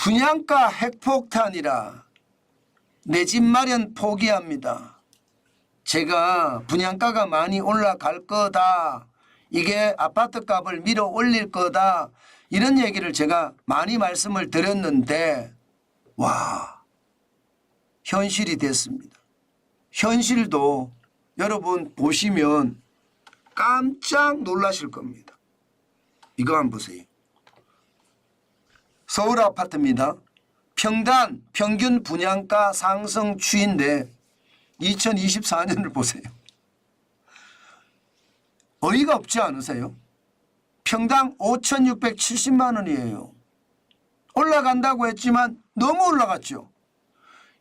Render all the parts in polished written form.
분양가 핵폭탄이라 내 집 마련 포기합니다. 제가 분양가가 많이 올라갈 거다. 이게 아파트 값을 밀어 올릴 거다. 이런 얘기를 제가 많이 말씀을 드렸는데 와, 현실이 됐습니다. 현실도 여러분 보시면 깜짝 놀라실 겁니다. 이거 한번 보세요. 서울 아파트입니다. 평단 평균 분양가 상승 추이인데 2024년을 보세요. 어이가 없지 않으세요? 평당 5,670만 원이에요. 올라간다고 했지만 너무 올라갔죠.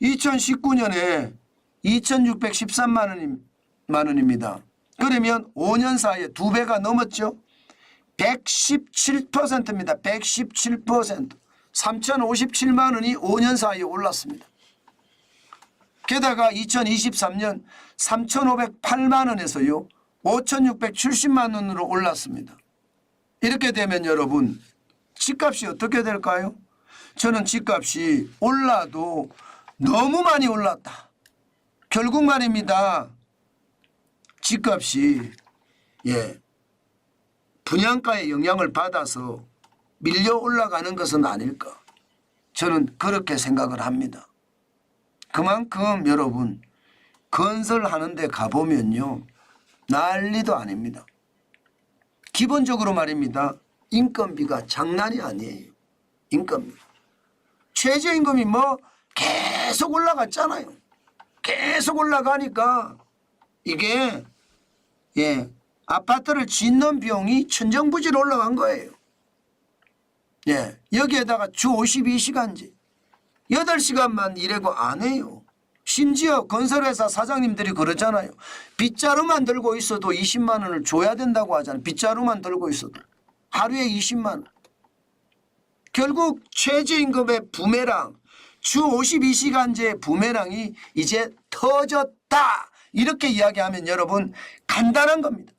2019년에 2,613만 원입니다. 그러면 5년 사이에 2배가 넘었죠. 117%입니다. 117%. 3,057만 원이 5년 사이에 올랐습니다. 게다가 2023년 3,508만 원에서요. 5,670만 원으로 올랐습니다. 이렇게 되면 여러분 집값이 어떻게 될까요? 저는 집값이 올라도 너무 많이 올랐다. 결국 말입니다. 집값이 분양가의 영향을 받아서 밀려 올라가는 것은 아닐까. 저는 그렇게 생각을 합니다. 그만큼 여러분 건설하는 데 가보면요. 난리도 아닙니다. 기본적으로 말입니다. 인건비가 장난이 아니에요. 인건비. 최저임금이 뭐 계속 올라갔잖아요. 계속 올라가니까 이게 아파트를 짓는 비용이 천정부지로 올라간 거예요. 여기에다가 주 52시간제 8시간만 일하고 안 해요. 심지어 건설회사 사장님들이 그러잖아요. 빗자루만 들고 있어도 20만 원을 줘야 된다고 하잖아요. 빗자루만 들고 있어도 하루에 20만 원. 결국 최저임금의 부메랑 주 52시간제 부메랑이 이제 터졌다. 이렇게 이야기하면 여러분 간단한 겁니다.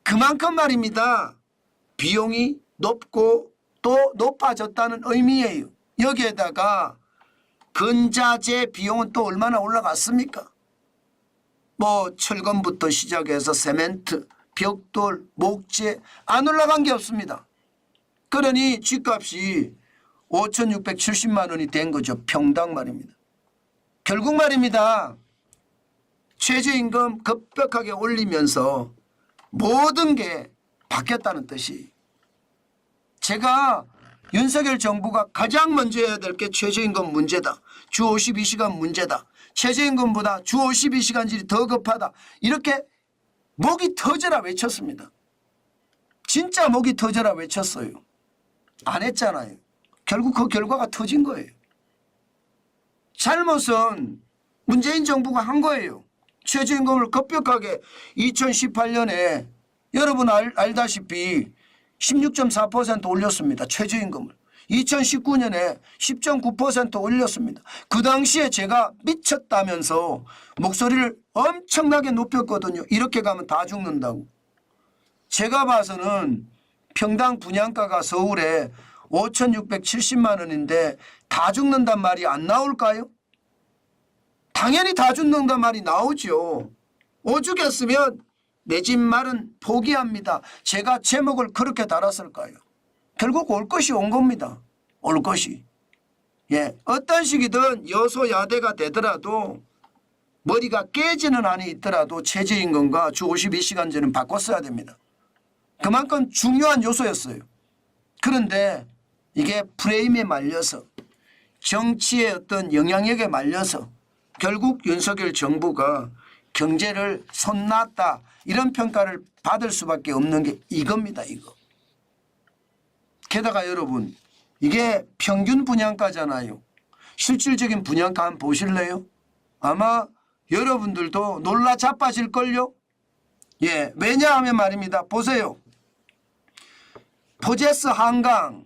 그만큼 말입니다. 비용이 높고 또 높아졌다는 의미예요. 여기에다가 건자재 비용은 또 얼마나 올라갔습니까? 뭐 철근부터 시작해서 세멘트, 벽돌, 목재 안 올라간 게 없습니다. 그러니 집값이 5,670만 원이 된 거죠. 평당 말입니다. 결국 말입니다. 최저임금 급격하게 올리면서 모든 게 바뀌었다는 뜻이. 제가 윤석열 정부가 가장 먼저 해야 될 게 최저임금 문제다. 주 52시간 문제다. 최저임금보다 주 52시간질이 더 급하다. 이렇게 목이 터져라 외쳤습니다. 진짜 목이 터져라 외쳤어요. 안 했잖아요. 결국 그 결과가 터진 거예요. 잘못은 문재인 정부가 한 거예요. 최저임금을 급격하게 2018년에 여러분 알다시피 16.4% 올렸습니다. 최저임금을. 2019년에 10.9% 올렸습니다. 그 당시에 제가 미쳤다면서 목소리를 엄청나게 높였거든요. 이렇게 가면 다 죽는다고. 제가 봐서는 평당 분양가가 서울에 5,670만 원인데 다 죽는단 말이 안 나올까요? 당연히 다 죽는단 말이 나오죠. 오죽했으면 내 집 말은 포기합니다. 제가 제목을 그렇게 달았을까요? 결국 올 것이 온 겁니다. 올 것이. 어떤 식이든 여소야대가 되더라도 머리가 깨지는 한이 있더라도 최저임금과 주 52시간제는 바꿨어야 됩니다. 그만큼 중요한 요소였어요. 그런데 이게 프레임에 말려서 정치의 어떤 영향력에 말려서 결국 윤석열 정부가 경제를 손놨다 이런 평가를 받을 수밖에 없는 게 이겁니다. 이거. 게다가 여러분 이게 평균 분양가잖아요. 실질적인 분양가 한번 보실래요? 아마 여러분들도 놀라 자빠질걸요. 왜냐하면 말입니다. 보세요. 포제스 한강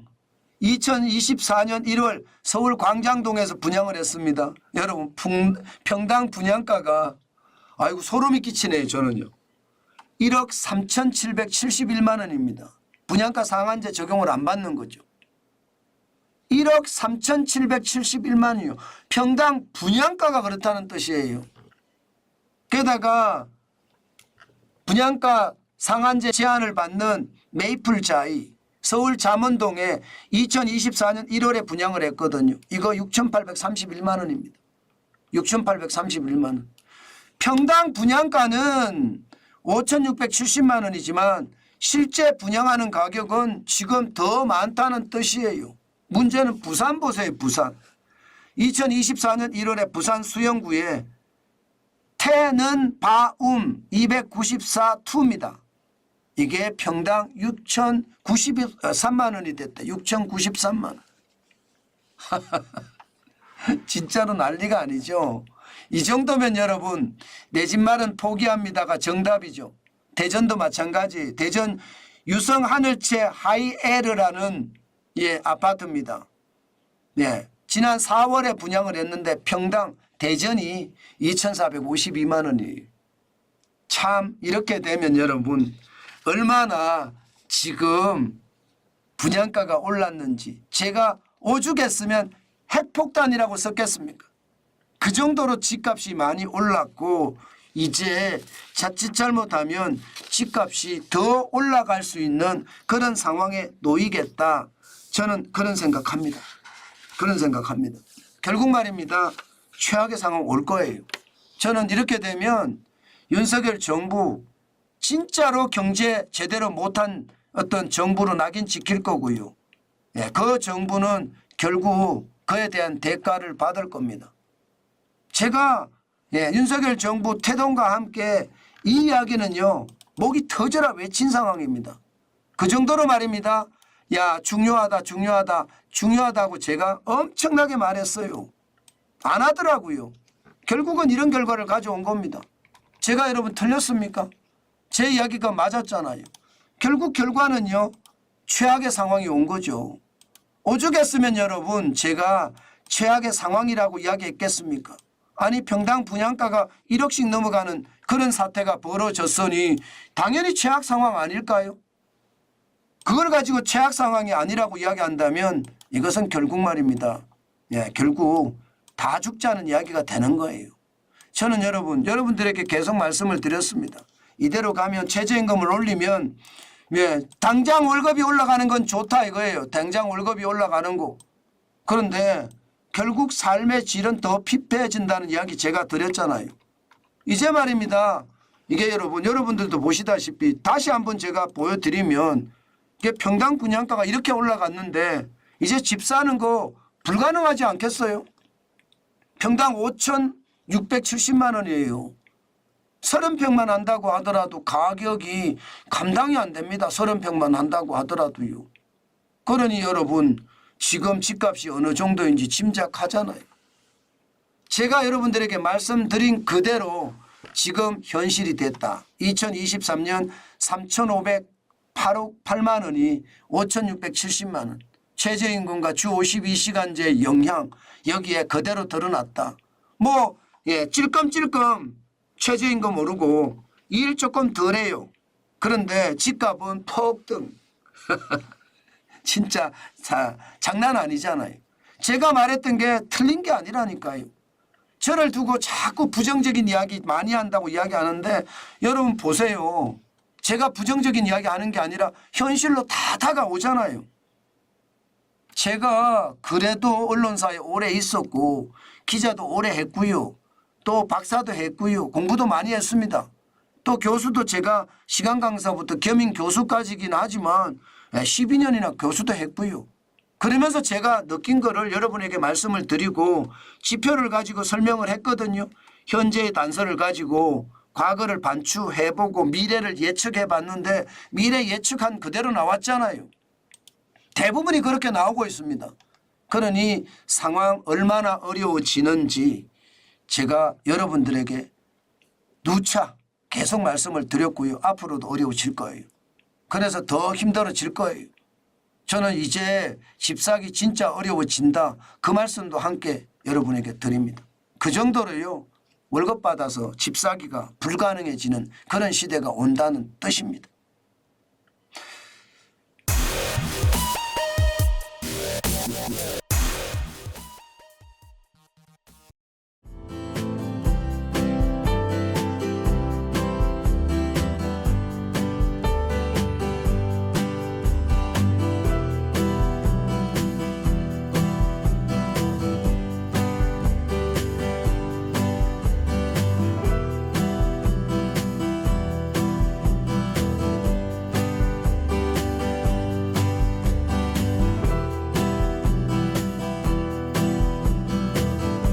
2024년 1월 서울 광장동에서 분양을 했습니다. 여러분 평당 분양가가 아이고 소름이 끼치네요. 저는요. 1억 3,771만 원입니다. 분양가 상한제 적용을 안 받는 거죠. 이 1억 3,771만이요. 평당 분양가가 그렇다는 뜻이에요. 게다가 분양가 상한제 제한을 받는 메이플자이 서울 잠원동에 2024년 1월에 분양을 했거든요. 이거 6,831만 원입니다. 6,831만 원. 평당 분양가는 5,670만 원이지만 실제 분양하는 가격은 지금 더 많다는 뜻이에요. 문제는 부산 보세요. 부산. 2024년 1월에 부산 수영구에 태는 바움 294투입니다. 이게 평당 6,093만 원이 됐다. 6,093만 원. 진짜로 난리가 아니죠. 이 정도면 여러분 내 집 말은 포기합니다가 정답이죠. 대전도 마찬가지. 대전 유성 하늘채 하이에르라는 아파트입니다. 예, 지난 4월에 분양을 했는데 평당 대전이 2,452만 원이에요. 참 이렇게 되면 여러분 얼마나 지금 분양가가 올랐는지 제가 오죽했으면 핵폭탄이라고 썼겠습니까? 그 정도로 집값이 많이 올랐고 이제 자칫 잘못하면 집값이 더 올라갈 수 있는 그런 상황에 놓이겠다. 저는 그런 생각합니다. 그런 생각합니다. 결국 말입니다. 최악의 상황 올 거예요. 저는 이렇게 되면 윤석열 정부 진짜로 경제 제대로 못한 어떤 정부로 낙인 찍힐 거고요. 예, 그 정부는 결국 그에 대한 대가를 받을 겁니다. 제가 윤석열 정부 태동과 함께 이 이야기는요. 목이 터져라 외친 상황입니다. 그 정도로 말입니다. 야 중요하다 중요하다 중요하다고 제가 엄청나게 말했어요. 안 하더라고요. 결국은 이런 결과를 가져온 겁니다. 제가 여러분 틀렸습니까? 제 이야기가 맞았잖아요. 결국 결과는요. 최악의 상황이 온 거죠. 오죽했으면 여러분 제가 최악의 상황이라고 이야기했겠습니까? 아니 평당 분양가가 1억씩 넘어가는 그런 사태가 벌어졌으니 당연히 최악 상황 아닐까요? 그걸 가지고 최악 상황이 아니라고 이야기한다면 이것은 결국 말입니다. 예, 결국 다 죽자는 이야기가 되는 거예요. 저는 여러분들에게 계속 말씀을 드렸습니다. 이대로 가면 최저임금을 올리면 당장 월급이 올라가는 건 좋다 이거예요. 당장 월급이 올라가는 거. 그런데 결국 삶의 질은 더 피폐해진다는 이야기 제가 드렸잖아요. 이제 말입니다. 이게 여러분들도 보시다시피 다시 한번 제가 보여드리면 이게 평당 분양가가 이렇게 올라갔는데 이제 집 사는 거 불가능하지 않겠어요? 평당 5,670만 원이에요. 30평만 한다고 하더라도 가격이 감당이 안 됩니다. 30평만 한다고 하더라도요. 그러니 여러분 지금 집값이 어느 정도인지 짐작하잖아요. 제가 여러분들에게 말씀드린 그대로 지금 현실이 됐다. 2023년 3,508만 원이 5,670만 원. 최저임금과 주 52시간제 영향 여기에 그대로 드러났다. 찔끔찔끔 최저임금 오르고 일 조금 덜해요. 그런데 집값은 폭등. 진짜 장난 아니잖아요. 제가 말했던 게 틀린 게 아니라니까요. 저를 두고 자꾸 부정적인 이야기 많이 한다고 이야기하는데 여러분 보세요. 제가 부정적인 이야기 하는 게 아니라 현실로 다 다가오잖아요. 제가 그래도 언론사에 오래 있었고 기자도 오래 했고요. 또 박사도 했고요. 공부도 많이 했습니다. 또 교수도 제가 시간 강사부터 겸임 교수까지긴 하지만 12년이나 교수도 했고요. 그러면서 제가 느낀 거를 여러분에게 말씀을 드리고 지표를 가지고 설명을 했거든요. 현재의 단서를 가지고 과거를 반추해보고 미래를 예측해봤는데 미래 예측한 그대로 나왔잖아요. 대부분이 그렇게 나오고 있습니다. 그러니 상황 얼마나 어려워지는지 제가 여러분들에게 누차 계속 말씀을 드렸고요. 앞으로도 어려워질 거예요. 그래서 더 힘들어질 거예요. 저는 이제 집 사기 진짜 어려워진다. 그 말씀도 함께 여러분에게 드립니다. 그 정도로요. 월급 받아서 집 사기가 불가능해지는 그런 시대가 온다는 뜻입니다.